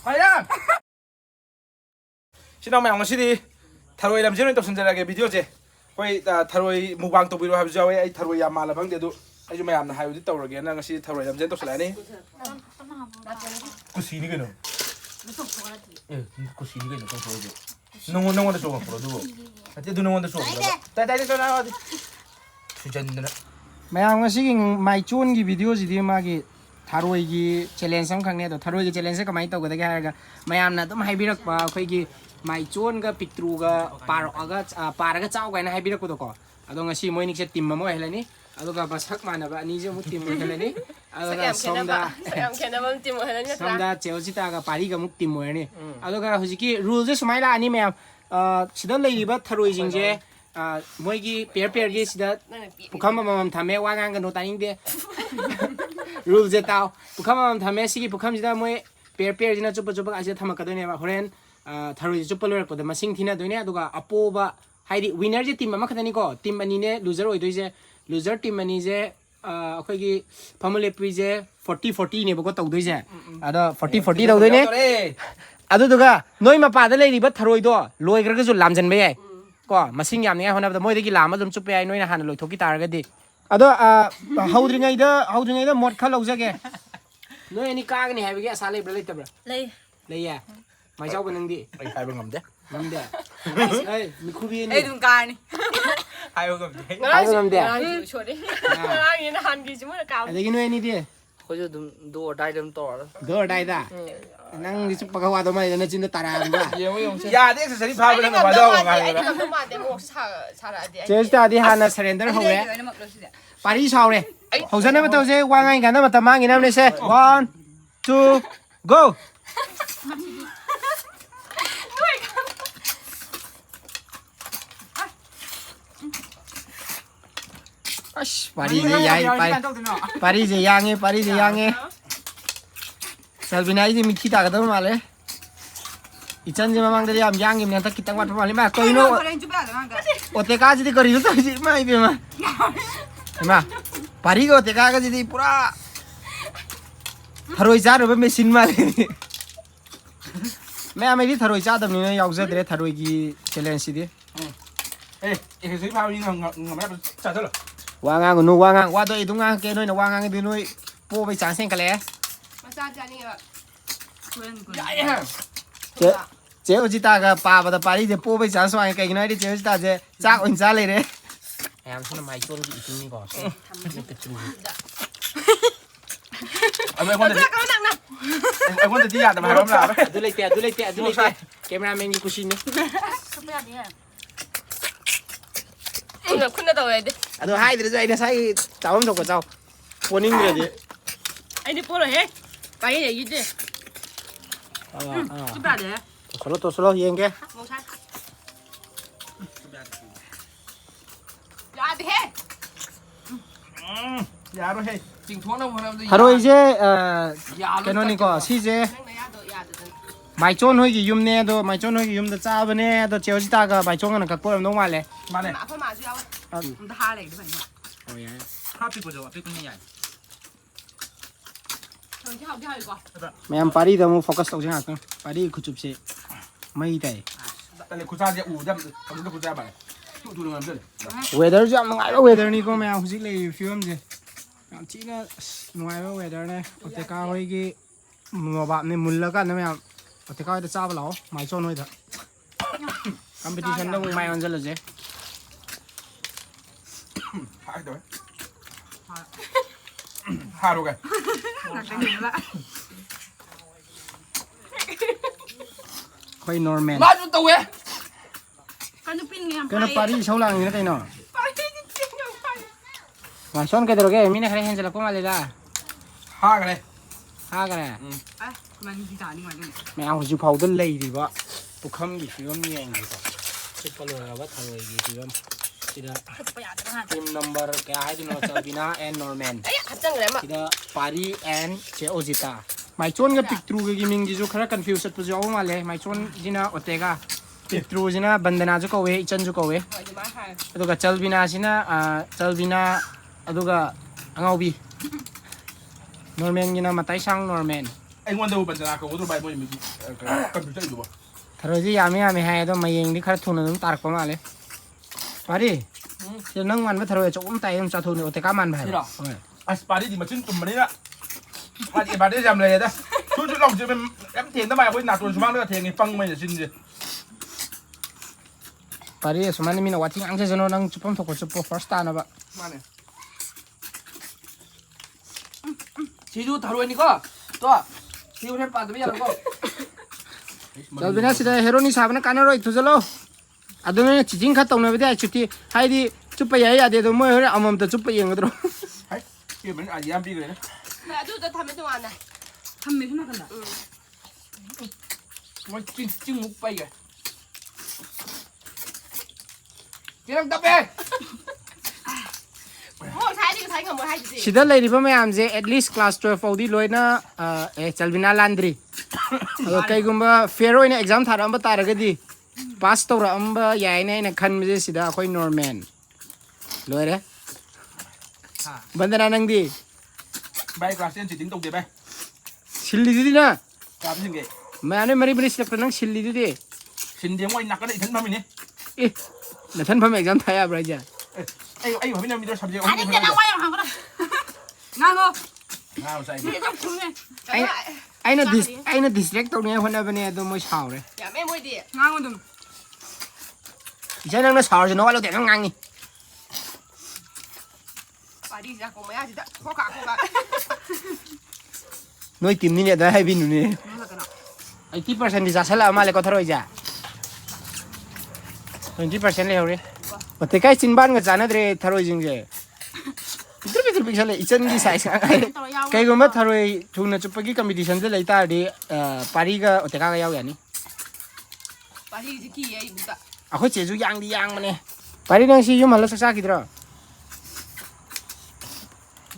ไปนะชิน้องแมวมาชิดีทารวยลำเจนต้องสนใจอะไรวิดีโอเจ้ไปทารวยมุกบางตัวบิโรให้เจ้าไอ้ทารวยยามาแล้วบางเดี๋ยวดูไอ้จุ่มแมวนะให้ดูตัวเราเกี่ยนั่งก็ชิทารวยลำเจนต้องสลายนี่กูซีนี่กันเนาะกูซีนี่กันเนาะต้องโชว์ดูน้องวันจะโชว์กันโปรดูอาจจะดูน้องวันจะโชว์กันได้โชว์นะสุดจันนะแมวมาชิกิงไม่จูนกี่วิดีโอสิดีมากกี่ทารวยกี่เชลเลนส์สำคัญเนี่ยตัวทารวยกี่เชลเลนส์ก็ไม่ตัวก็ได้แค่ก็ไม่ยามนะต้องให้บิรักว่าคุยกี่ไม่จูนก็ปิดตรูก็ปาร์ก็ปาร์ก็เจ้ากันนะให้บิรักตัวก็อะตรงนั้นสิมวยนี่จะติมมาเมื่อไหร่นี่อะตรงก็ภาษามานะแบบนี้จะมุดติมมาเมื่อไหร่นี่อะตรงก็สมดาสมดาเจ้าจิตาก็ปารีก็มุดติมมาเนี่ยอะตรงก็หุ่นกี่รูลจะสมัยละนี่แมวสิเดินเลยแบบทารวยจริงๆมวยกี่เปียร์กี่สิเดินพวกเขามาทำให้ว่างงานกันโน้ตอันนี้เดียรูลจะเต้าพวกเขามาทำให้สิกี่พวกเขาจะได้มวยเปียร์จีน่าจุบอาจจะทำกันด้วยเนี่ยว่าคนนั้นทารวยจุบเลยก็แต่มาสิ่งที่น่าด้วยเนี่ยตัวก็อโปบะให้ดิวินเนอร์จะทีมมาขนาดนี้ก็ทีมอันนี้เนี่ยลูเซอร์อีกด้วยเจ้ลูเซอร์ทีมอันนี้เจ้คุยกี่พามุเลปรีเจ้40-40เนี่ยพวกก็ตัวด้วยเจ้อะđó 40-40ตัวด้วยเนี่ยอะตัวก็น้อยมาป่าได้เลยดิบัตทารวยตัวรวยก็จะลำจันไปไงก็มาสิ่งยามเนี่ยคนนั้นแต่มวยได้กี่ลามาจนจุบไปไอ้น้อยนะฮันลอยทุกกีตาร์ก็ดีอะđó howดึงไงเด้อหมดเขาเราจะแกน้อยอันนี้กางนี่ให้ไปแกสาเลยไปเลยแต่เลยอ่ะไม่เจ้าเป็นนึงดิไปใครเป็นงำเด้งำเด้เอ้ยมีคู่พี่นี่เอ้ยดูการนี่ใครเป็นงำเด้ใครเป็นงำเด้ช่วยดิงี้นะฮันกี่ชั่วโมงกาวแต่กินน้อยนี่ดิเขาจะดูได้เดิมต่อดูได้ด่ะนั่งดิสุปะกวาดมาเนี่ยจินตตาราบ้ายาเด็กสนิทพาไปนั่งมาดองกันเลยเจ้าตาที่ฮันน่ะ surrender หัวปารีสเอาเลยหัวเส้นนั้นมาตัวเจ้วางไงกันนะมาตามงี้นะเนี่ยเซ่ 1 2 go Paris yai Paris yang Selbina ini mikita kata male Ican je memang dari am yang ini nanti kita buat male mah kau ini OTK jadi kau itu sih mah ini mah Paris kau OTK kan jadi pura Tharoi jar apa mesin male मैं हमें भी थरोई चाहता हूँ ना यार उसे तेरे थरोई की चैलेंज सी दे एक सुई पाव नहीं ngầm ép chả thôiวางงานกูวางงานว่าตัวไอ้ตรงงานแกน้อยนะวางงานกันน้อยโป้ไปจานเส้นกันแล้วมาจานจานนี่แบบเจ้าจิตากับป้าบัดป้าที่จะโป้ไปจานสว่างกันน้อยดิเจ้าจิตาจะจ้าอุ่นจ้าเลยเด้แอมฉันไม่ชวนกินที่นี่ก่อนกระจูเอาไปคนเดียวไอ้คนเดียวที่อยากจะมาทำอะไรดูเลยเตะแคมราแมนยี่กุชินนี่แบบคุณน่าตัวเลยดิอะตัวให้เดี๋ยวไอ้เนี่ยใส่เจ้าผมถูกกับเจ้าปนนิ่งเลยดิไอ้นี่ปนเลยเฮ้ไปยังยืดดิจุดแบบเดี๋ยวตัวสโลยังแกมองใช่ยาดิเฮ้ยาด้วยเฮ้จริงท้องน้ำมันฮารุยเจ้แค่นั้นนี่ก็ซีเจ้ไม่โจนหอยกี่ยุ่มเนี่ยตัวไม่โจนหอยกี่ยุ่มตัวจ้าบเนี่ยตัวเจ้าจิตาก็ไม่โจนกันกับพวกเราต้องมาเลยมาเลยมาเจ้ามันท่าอะไรด้วยมั้ยโอ้ยท่าปีกว่าจะว่าปีกมันใหญ่แม่ปารีแต่มึงโฟกัสตรงที่หักนะปารีคุจุบเชไม่ได้แต่เลยคุจ้าจะอู่ดั้มทำด้วยคุจ้าไปดูดูมันด้วยเวเดอร์จะมึงไงวะเวเดอร์นี่ก็ไม่เอาสิเลยฟิวมั้งจีน่ะมึงไงวะเวเดอร์เนี่ยอุตกาหอยกี่มึงว่าแบบเนี่ยมุลละกันนะแม่อุตกาจะจ้าไปแล้วไม่โจนหอยเถอะคอมเพติชันต้องไม่มันจะเลยเจ้หายตัวหาดูกันค่อยนอร์แมนมาจุดตัวเว้ยกันปารีสเช่าหลังนี่นะไอ้น้องมาชนกันตัวแกมีนะใครเห็นจะรับก็มาเลยล่ะหากันเลยไม่เอาจูเผาต้นเลยดีวะปุ๊กคำกี่ฟิวมีเองดีกว่าชุดปลาว่าทำอะไรกี่ฟิวtidak tim number kayak itu no Sabina and Norman tidak Pari and Ceozita mai chon ga pick through ga gaming ji jo khara confused pu jo ma le mai chon jina otega pick through jina bandana jo ko we ichan jo ko we aduga chalbina sina chalbina aduga angaubi 노르맨이나 마타이상 노르맨. 아이원도 반자나 그거도 많이 보이면 컴퓨터 이거 봐. 타로이지 야매야매 해도 마이행디 카르 투는 좀 따르고 말해. 파리. 너는 만면 타로이 조금 따이면 짜투니 어떻게 가만 봐. 아스파리 디마친 좀 말이야. 파리 잠래야다. 조조랑 지금 엠텐 담아 보이 나도 주방에다 땡이 빵만 진지. 파리 수만이 미나 와팅 앙제저노 랑 주품 토고 주포 퍼스트 하나 봐. 맞네. 제주 다루니까 또 지금 해 빠도 미안 거. 저비나 시다 헤로니 사브나 까나로 투절로. 아도네 지진 갔다 오는 데 주티 하이디 쭈빠 야야 돼도 뭐 그래 아무도 쭈빠 영어들어. 하이. 이게 뭐 아니야 비그래. 나 아주도 담에 좀 안나. 담배 하나 간다. 뭐 찡찡 못 봐 이게. 그냥 답해. 뭐 사이가 뭐 하지? 시다 레이리바 매암제 at least class 12 어디 로이나 찰비나 란드리. अगर कई गुम्बा fair होइने exam थारम तारगदी पास तौरम याइने ने खनबजे सिदा अखोय normal लोरे बंदना नंगदी बाय क्लास टेन चिटिंग तौदे बाय सिल्लीदी ना काम सिंगे माने मरी मरी सिलेक्ट नंग सिल्लीदी 신대용 와 나가다 이thân 맘이네 에 나탄 밤 에ग्जाम 타야 브라자 아이 범이나 미들 삼제 아니 이제 나 와요 한 거라. 나고. 아 사이 이게 좀 궁해. 아이나 디스트릭트 तौने होनबने अदो म सावरे 야 메모디. 나고 좀. 이제 नंग सावज नो वालो देनो ngangi 파리 자 고모야 진짜 코카. नोइ टिमनि दा हाइबि नुने 80% दि जासला माले को थरोइजा 20% ले हरे पते काय चिनबान ग जानाद्रे थरोइ जिंगे इधर पिछले इचन की साइज कई गुम्बा थरोइ थुना चुपगी कंपटीशन से लेता रे पारी का ओतेका का याव यानी 파리 이제 기에 이부다. अखोय चेजु यांगदी यांग मने पारी नंग सी युम हल सकसा किद्र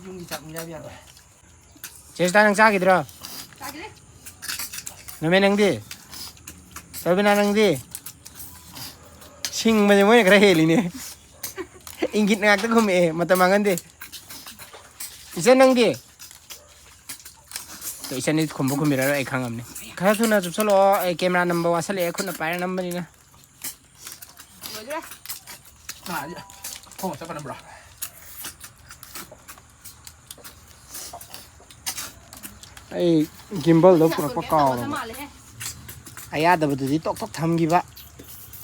용기 잡냐 미안. चेस्टा नंग सा किद्र 자기래? नमे नंगदी तबना नंगदी सिंग मने मोय करा हेलिने इंगित नाक त घुमे मत मांगन दे इसे नंगदी तो इसे नि खुमबो खुमिरा रे खांगमने खा थुना जुसलो कैमरा नंबर वासले खुना पायर नंबर नि ना 뭐지래? 아 아니야 어 잠깐만 보라 ai gimbal do pura pa kaw 나 말해. aya da bu di tok tok tham gi ba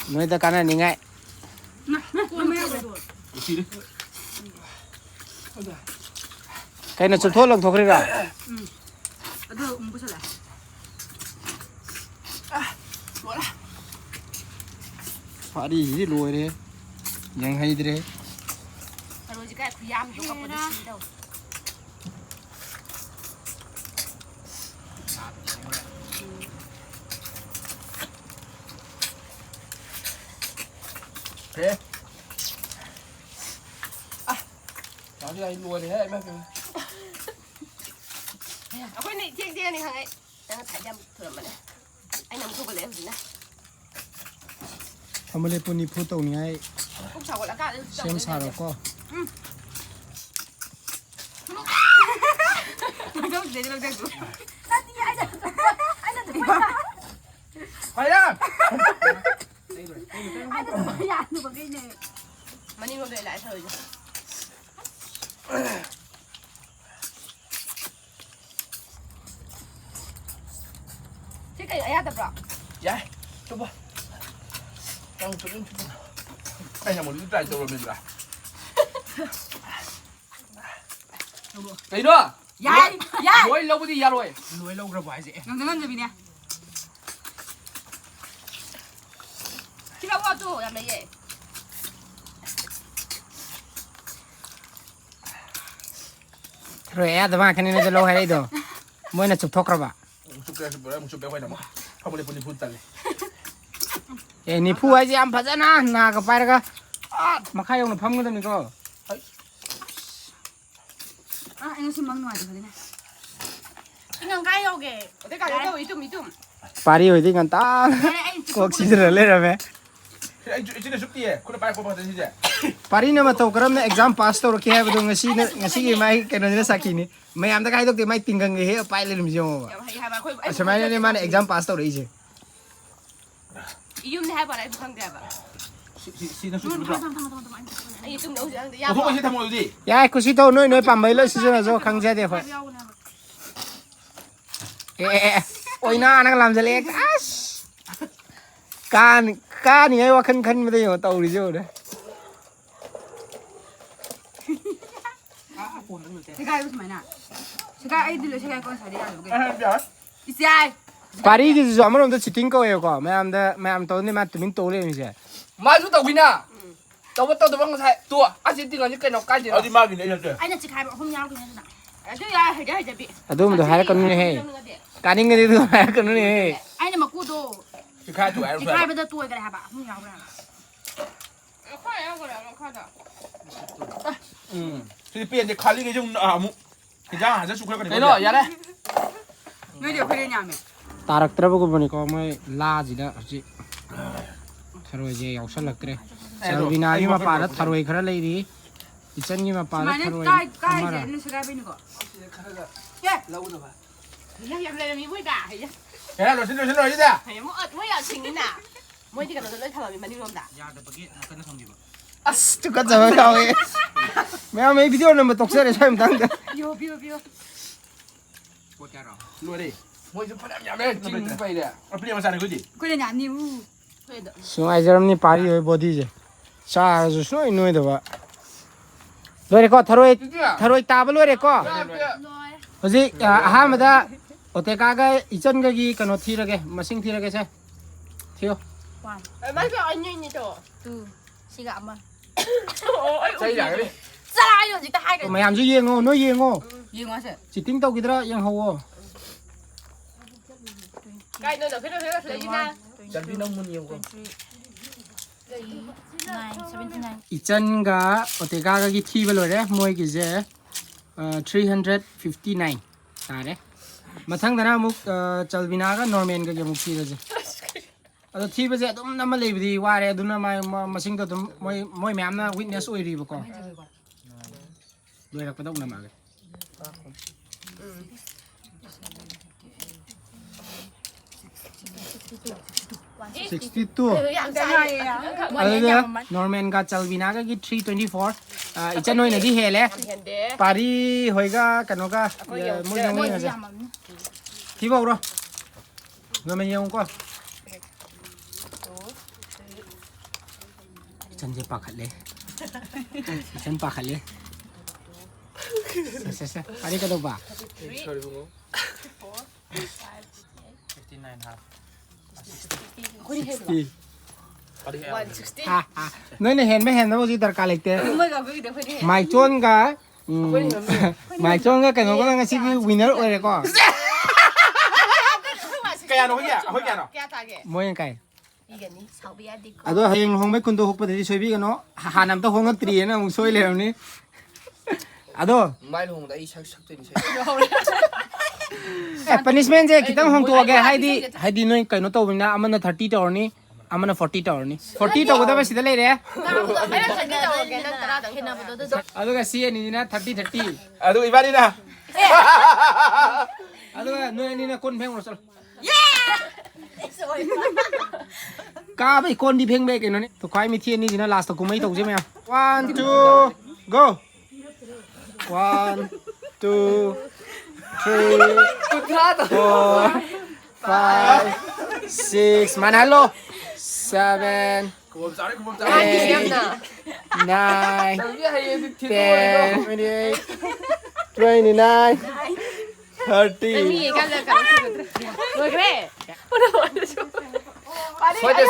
noi da kana ni ngai 이리 kai na chu thol lang thokri ra 아도 umbu살라. pari hi loi re yang hai dire 바로 지가 구ям 좀 갖고 드신다. 그래 나중에 이거 해. 막 아버지 니 땡땡이 하게. 내가 다시 한번 들어만 해. 아니 너무 좋을래 무슨 amale puni phu to ni ai 꼭 사고 나가. sem sa ro ko 좀 내리면 돼. 과연 많이 먹어야 날 서요. cái ấy tập rồi. dạ chụp vào đang chụp đây là một cái trai cho mình là cái đó. 야, 야. Lôi lâu đi ya rồi. nuôi lâu rồi phải gì 양장한 잡이냐? 키가 와줘, 야 매예. rồi ai da ma kan ni de lo hai do moi na chup thok ra ba một chụp bé quay nào mà không có để phun tàn e ni phu ai ji am phajana na ka pai ra ka ma khai yong na pham ga ni ko 아, 이거 좀 먹는 거 아니야, 그러네. 그냥 가요, 게. 어디 가요? 이tum. pari hoi di kan ta ko si ra le ra me anh chị này giúp đi cô đã bay qua bao giờ chứ Pari na matau karam na exam pass to roki have do ngasi gi mai keno ni sakini mai am da kai dok te mai tingang ge he pai le nim jong ba asmai ne man exam pass to ri je yum ne hai ba lai khang de ba 시는 수준으로. ai tum nấu gì 어, 소금 시타 먹어야지. ya ku si to noi pam mai lo si je zo khang ja de fa oi na na lam je le as ka ni ai wa khan khan me de yo tau ri jo de 제가 이거 많아. 제가 아이들로 제가 이거 살이 하려고. 야. 이제 아이. pari gi zo amon do chiting ko yo ko mai am to ni ma tumin to le ni je 마주 더위나. 더워 더워 사. 또 아직 뛰는 게 너무 까지. 어디 막이네 이제. 아니 지금 가면 혼자 하고 있는 나. cái ya hay ya bị adum do har kan ni he kaning ni do har kan ni he 아니 막 구도. 그 카드 알고. 지금 가면 또 이거 해봐. 혼자 하고 그래. khoai ăn rồi ăn khoai rồi 필리핀 이제 칼리게 좀 아무 그냥 아주 수고할 거니까. 내너 야래. 왜 이렇게 그러냐면. tarak tra bu ko bani ko mai la ji da ji tharoi je yaw sal lak tre salvina gi ma pa da tharoi khara lei ri ichen gi ma pa da 만약 tharoi 까이 amara 이제 제가 be는 거. 라우도 봐. ya ya lên mi mới đả hay ya 야, 너 신로 이제. hay mo ớt mới ya chỉnh nè mới chỉ cần nó lấy thằng mình đi luôn đã as tu ka jawa ka we me video na ma tok se re sai mdang da bio bio bio 로리. 뭐 이제 파람 야매 찡 빠이래. 아, 필리핀 사는 거지. 그러냐 아니 우. so ai jaram ni pari hoy body je cha ju so noi da ba lore ko tharoi ta ba lore ko hoji ha ma da ote ka ga ichen ga gi kano thirage masing thirage se thiyo mấy cái anh như chỗ 두 시가 아마. ôi 자기야 그래. sao rồi chị ta hai cái mayam ju yengo no yengo 이용하세요. chiting to gidra yang hawo cái nơi nào cái nơi lấy gì na 잔비 너무 nhiều 거. 79. ichen ga ote ka ga gi thi ba lore moi gi je 359 tare mathang dana muk chalbina ga norman ga muk thi je ado thi ba je adum na ma le bi wa re aduna ma masing to dum moi myam na witness oi ri ba ko loi rak pa dok na ma ga 62 ăn chay norman ga chalbina ga gi 324 ichen noi na di hele hiện để pari hoiga kano ga moi na moi na je thi ba ro na me yong ko chân je pa khale chân pa khale se pari ka do ba 160 noi ne hen me hen na bo ji dar ka lekte mới gặp cái được phải đi mai chon ga mai chon ga kano ga ngasi gi winner oi re ko 그야 너 허기야 너. cái ta cái moi kai 이게 니 사비야 디 ado hayeng hong me kun do hok pa de soi bi ga no hanam to hong tri na mung soi le ni ado 마일 홍다 이 샥샥되니 샥. punishment je kitang hong to ga haidi noi kaino to bina amana 30 to ni amana 40 to ni 40 to goda ba sida le re mấy nó thành cái đầu cái nó tara đằng sau ado ga si ni na 30 아, 너 이발이나. ado ga noi ni na kon pheng ro sal ka bai kon di pheng be ke no ni to khai mi thien ni na last to kumai to je me 1 2 go 1 2 3 끝나다. 4 5 6 man hello 7 그거 잘해. 9 여기 하얘 10 28 29 30 gì cái là cái người cái này 거대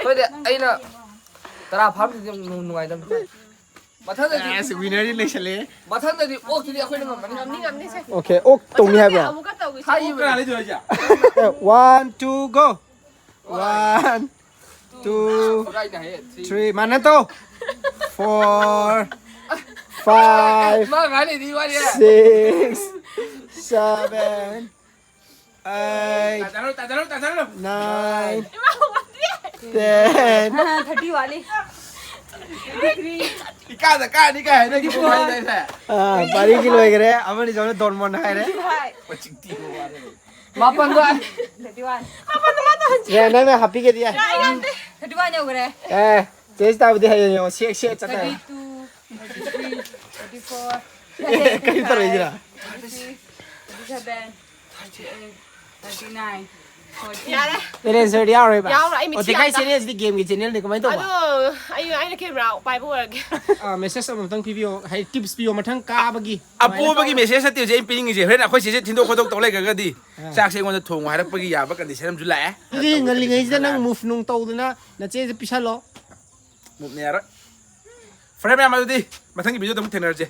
거대 아이나 따라 밤새 좀 누가이다. 마탄들이 yes winner ni le chale 마탄들이 옥들이 아코는 거 많이 ngậm đi ngậm đi xem okay ok tong ni ha ba ông có tàu cái 하이 그거 안 해줘야지. 1 2 go 1 2 라이나 해. 3 man to 4 5 막 안에 네 말이야. 6 7 8 따자로. 9 10 30 वाली. อีกาแต่ก้านี่แกให้ได้กี่คนได้แท้ Bari ki loy kare amani jone don mon hai re มาจิงตีกูว่าเลย Mapan doan. เนี่ยนั่นน่ะ happy ke dia 31 ရောက်ကြတယ် je sta bu de hai yo shek shek chat ta 32 33 34 kai tar re jira 37 38 39 tere so dia re ba ရောက်လာအဲ့မ o ချီ te kai serious di game ki channel ni ko mai to အဲ့ ba တော့အဲ့ကင်မရာပိုင်ဖို့ရ message am tang pio hai tips pio ma thang ka ba gi อ่ะปูเมื่อกี้เมเสสติวเจปิ้งอีเจเฮ้ยนะค่อยเสียทิ้งตัวคนตกเลยกันก็ดีจากเสียงคนจะถ่วงไว้แล้วเมื่อกี้อย่าไปกันดิฉันทำจุดแหล่ di ngali ngai ja nang move nung to na na che je pisalo มุมเนี่ยละเฟรมมาดูดิมาทั้งกี่วิดีโอต้องเทนเนอร์เจ